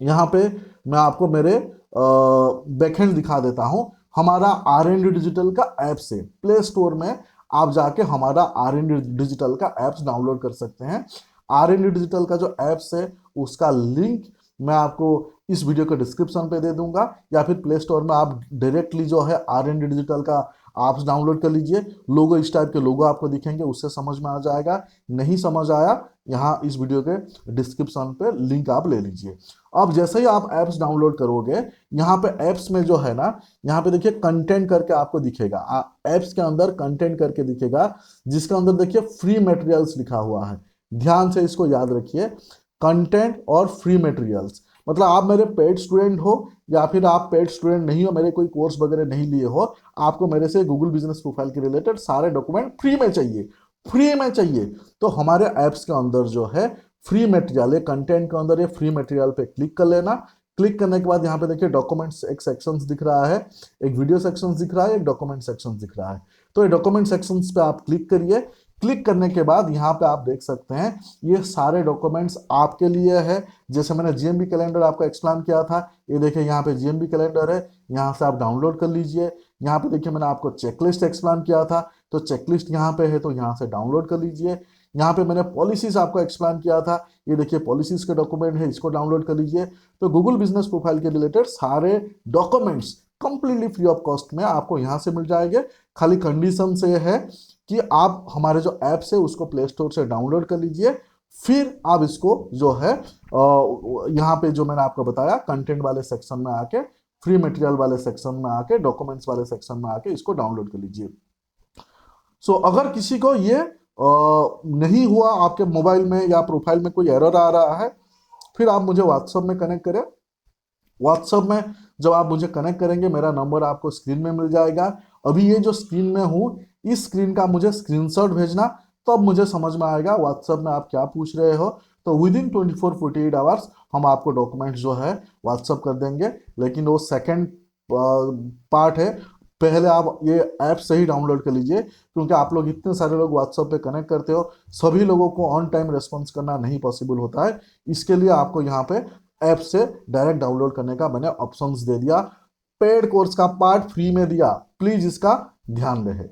यहाँ पे मैं आपको मेरे बैकएंड दिखा देता हूं। हमारा R&D डिजिटल का ऐप से प्ले स्टोर में आप जाके हमारा R&D डिजिटल का ऐप्स डाउनलोड कर सकते हैं। R&D डिजिटल का जो ऐप्स है, उसका लिंक मैं आपको इस वीडियो के डिस्क्रिप्शन पे दे दूंगा, या फिर प्ले स्टोर में आप डायरेक्टली जो है R&D डिजिटल का ऐप्स डाउनलोड कर लीजिए। लोगो इस टाइप के लोगो आपको दिखेंगे, उससे समझ में आ जाएगा। नहीं समझ आया, यहाँ इस वीडियो के डिस्क्रिप्शन पे लिंक आप ले लीजिए। अब जैसे ही आप ऐप्स डाउनलोड करोगे, यहाँ पे ऐप्स में जो है ना, यहाँ पे देखिए कंटेंट करके आपको दिखेगा, ऐप्स के अंदर कंटेंट करके दिखेगा, जिसके अंदर देखिए फ्री मटेरियल्स लिखा हुआ है। ध्यान से इसको याद रखिए, कंटेंट और फ्री मटेरियल्स। मतलब आप मेरे पेड स्टूडेंट हो या फिर आप पेड स्टूडेंट नहीं हो, मेरे कोई कोर्स वगैरह नहीं लिए हो, आपको मेरे से गूगल बिजनेस प्रोफाइल के रिलेटेड सारे डॉक्यूमेंट फ्री में चाहिए, फ्री में चाहिए, तो हमारे ऐप्स के अंदर जो है फ्री मटेरियल है, कंटेंट के अंदर ये फ्री मटेरियल पे क्लिक कर लेना। क्लिक करने के बाद यहाँ पे देखिए डॉक्यूमेंट्स एक सेक्शंस दिख रहा है, एक वीडियो सेक्शंस दिख रहा है, एक डॉक्यूमेंट सेक्शंस दिख रहा है। तो ये डॉक्यूमेंट सेक्शंस पे आप क्लिक करिए। क्लिक करने के बाद यहाँ पे आप देख सकते हैं ये सारे डॉक्यूमेंट्स आपके लिए है। जैसे मैंने जीएमबी कैलेंडर आपको एक्सप्लेन किया था, ये देखिए यहाँ पे जीएमबी कैलेंडर है, यहाँ से आप डाउनलोड कर लीजिए। यहाँ पे देखिए मैंने आपको चेकलिस्ट एक्सप्लेन किया था, तो चेकलिस्ट यहाँ पे है, तो यहाँ से डाउनलोड कर लीजिए। यहाँ पे मैंने पॉलिसीज आपको एक्सप्लेन किया था, ये देखिए पॉलिसीज के डॉक्यूमेंट है, इसको डाउनलोड कर लीजिए। तो गूगल बिजनेस प्रोफाइल के रिलेटेड सारे documents completely free of cost में आपको यहाँ से मिल जाएंगे। खाली कंडीशन से है कि आप हमारे जो ऐप्स है उसको प्ले स्टोर से डाउनलोड कर लीजिए, फिर आप इसको जो है यहाँ पे जो मैंने आपको बताया कंटेंट वाले सेक्शन में आके, फ्री मटेरियल वाले सेक्शन में आके, डॉक्यूमेंट्स वाले सेक्शन में आके इसको डाउनलोड कर लीजिए। सो अगर किसी को ये नहीं हुआ, आपके मोबाइल में या प्रोफाइल में कोई एरर आ रहा है, फिर आप मुझे व्हाट्सएप में कनेक्ट करें। व्हाट्सएप में जब आप मुझे कनेक्ट करेंगे, मेरा नंबर आपको स्क्रीन में मिल जाएगा। अभी ये जो स्क्रीन में हूँ, इस स्क्रीन का मुझे स्क्रीनशॉट भेजना, तब मुझे समझ में आएगा व्हाट्सएप में आप क्या पूछ रहे हो। तो विद इन 24-48 आवर्स हम आपको डॉक्यूमेंट जो है व्हाट्सएप कर देंगे। लेकिन वो सेकेंड पार्ट है, पहले आप ये ऐप से ही डाउनलोड कर लीजिए, क्योंकि आप लोग इतने सारे लोग व्हाट्सएप पे कनेक्ट करते हो, सभी लोगों को ऑन टाइम रिस्पॉन्स करना नहीं पॉसिबल होता है। इसके लिए आपको यहाँ पे ऐप से डायरेक्ट डाउनलोड करने का मैंने ऑप्शंस दे दिया। पेड कोर्स का पार्ट फ्री में दिया, प्लीज इसका ध्यान रहे।